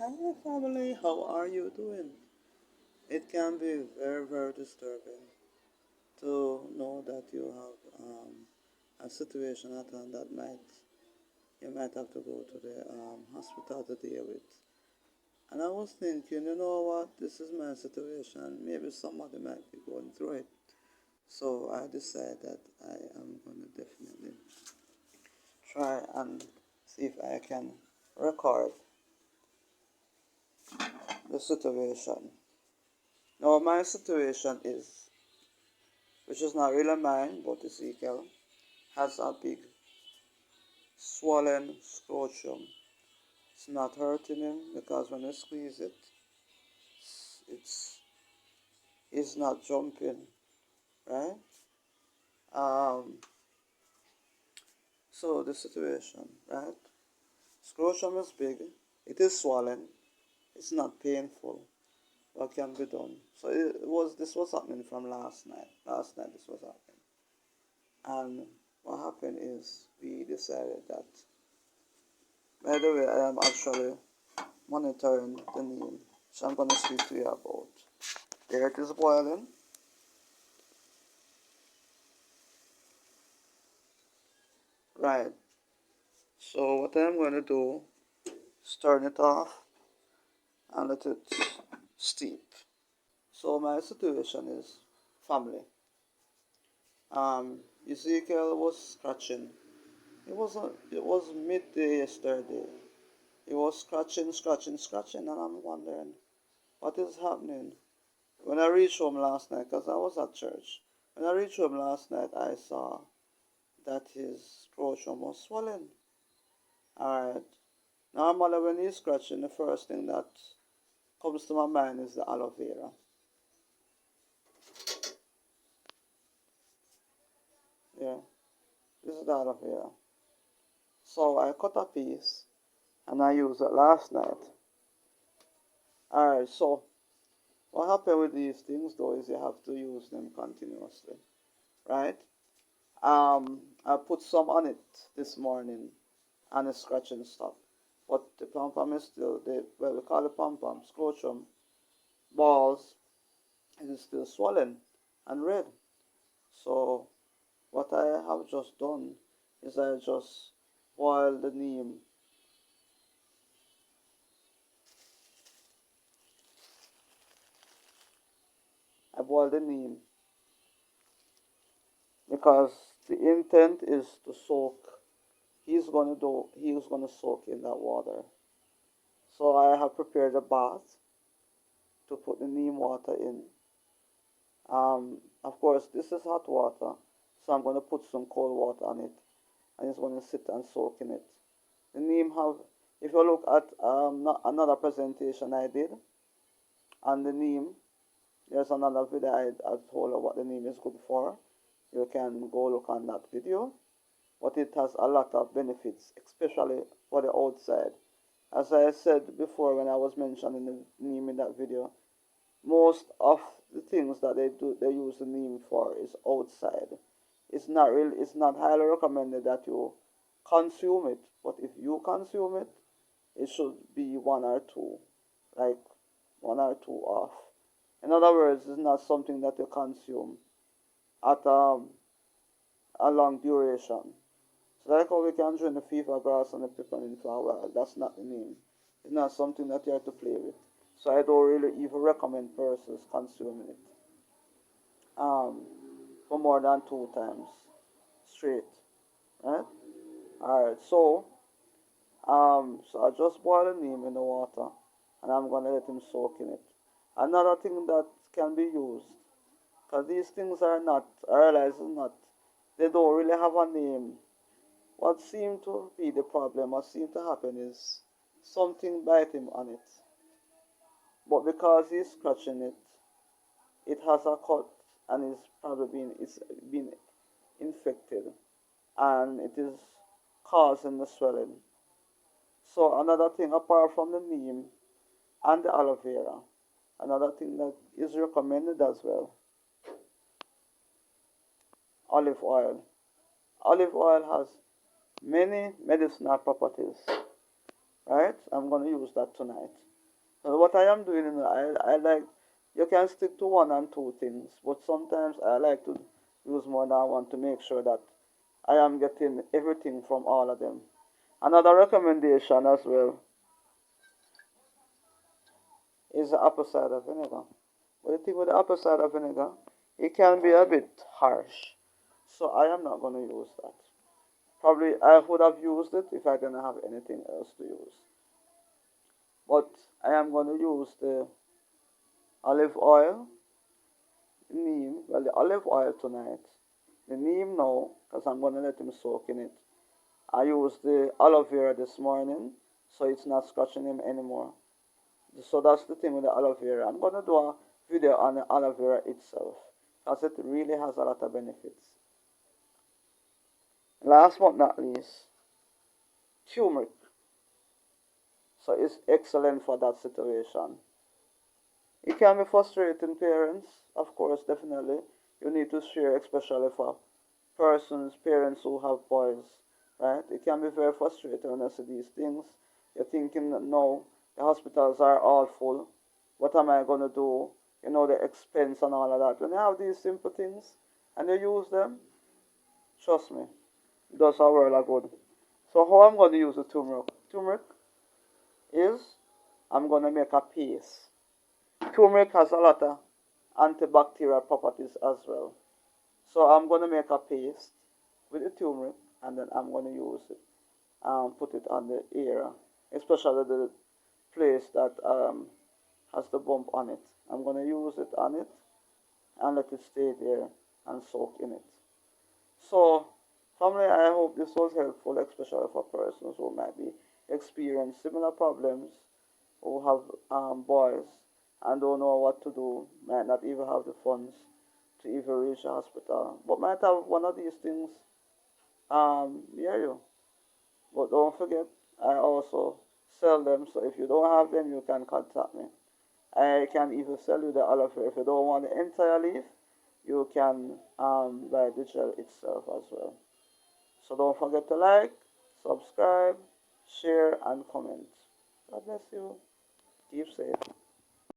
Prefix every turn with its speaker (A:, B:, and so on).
A: Hi family, how are you doing? It can be very, very disturbing to know that you have a situation at hand that you might have to go to the hospital to deal with. And I was thinking, you know what, this is my situation. Maybe somebody might be going through it. So I decided that I am going to definitely try and see if I can record the situation. Now, my situation is, which is not really mine, but Ezekiel has a big swollen scrotum. It's not hurting him because when you squeeze it, it's it's not jumping, right? Um, so the situation, right? Scrotum is big. It is swollen. It's not painful. What can be done? So this was happening from last night. Last night this was happening, and what happened is we decided that. By the way, I am actually monitoring the neem, so I'm going to speak to you about. There it is boiling. Right. So what I'm going to do is turn it off and let it steep. So my situation is family. Ezekiel was scratching. It was midday yesterday. He was scratching, scratching, scratching, and I'm wondering what is happening. When I reached home last night, because I was at church, when I reached home last night, I saw that his scrotum was swollen. Alright. Normally when he's scratching, the first thing that comes to my mind is the aloe vera. Yeah, this is the aloe vera. So I cut a piece and I used it last night. Alright, so what happened with these things though is you have to use them continuously. Right? I put some on it this morning and the scratching stopped. But the pom-pom is still, well, we call it pom-pom, scrotum, balls, it is still swollen and red. So what I have just done is I just boil the neem. I boil the neem because the intent is to soak. He's gonna soak in that water. So I have prepared a bath to put the neem water in. Of course, this is hot water, so I'm going to put some cold water on it, and it's going to sit and soak in it. The neem have, if you look at another presentation I did on the neem, there's another video I told you what the neem is good for. You can go look on that video, but it has a lot of benefits, especially for the outside. As I said before when I was mentioning the neem in that video, most of the things that they use the neem for is outside. It's not highly recommended that you consume it, but if you consume it, it should be one or two, like one or two off. In other words, it's not something that you consume at a long duration. So like how we can drink the fever grass and the peppermint for a while, that's not the neem. It's not something that you have to play with. So I don't really even recommend persons consuming it for more than 2 times straight, right? All right, so I just boil the neem in the water, and I'm gonna let him soak in it. Another thing that can be used, because these things are not, I realize is not, they don't really have a name. What seemed to be the problem, what seemed to happen is something bite him on it. But because he's scratching it, it has a cut and it's been infected and it is causing the swelling. So another thing apart from the neem and the aloe vera, another thing that is recommended as well, olive oil. Olive oil has many medicinal properties, right? I'm going to use that tonight. So what I am doing, I like, you can stick to one and two things, but sometimes I like to use more than one to make sure that I am getting everything from all of them. Another recommendation as well is the apple cider vinegar. But the thing with the apple cider vinegar, it can be a bit harsh. So I am not going to use that. Probably I would have used it if I didn't have anything else to use. But I am going to use the olive oil, neem, well, the olive oil tonight, the neem now, because I'm going to let him soak in it. I used the aloe vera this morning, so it's not scratching him anymore. So that's the thing with the aloe vera. I'm going to do a video on the aloe vera itself, because it really has a lot of benefits. Last but not least, turmeric. So it's excellent for that situation. It can be frustrating, parents, of course, definitely. You need to share, especially for parents who have boys, right? It can be very frustrating when you see these things. You're thinking, no, the hospitals are all full. What am I going to do? You know, the expense and all of that. When you have these simple things and you use them, trust me, it does a world of good. So how I'm going to use the turmeric? Turmeric is, I'm going to make a paste. Turmeric has a lot of antibacterial properties as well. So I'm going to make a paste with the turmeric, and then I'm going to use it and put it on the ear, especially the place that has the bump on it. I'm going to use it on it and let it stay there and soak in it. So, family, I hope this was helpful, especially for persons who might be experiencing similar problems, who have boys and don't know what to do, might not even have the funds to even reach a hospital, but might have one of these things near you. But don't forget, I also sell them, so if you don't have them, you can contact me. I can even sell you the aloe vera. If you don't want the entire leaf, you can buy the gel itself as well. So don't forget to like, subscribe, share, and comment. God bless you. Keep safe.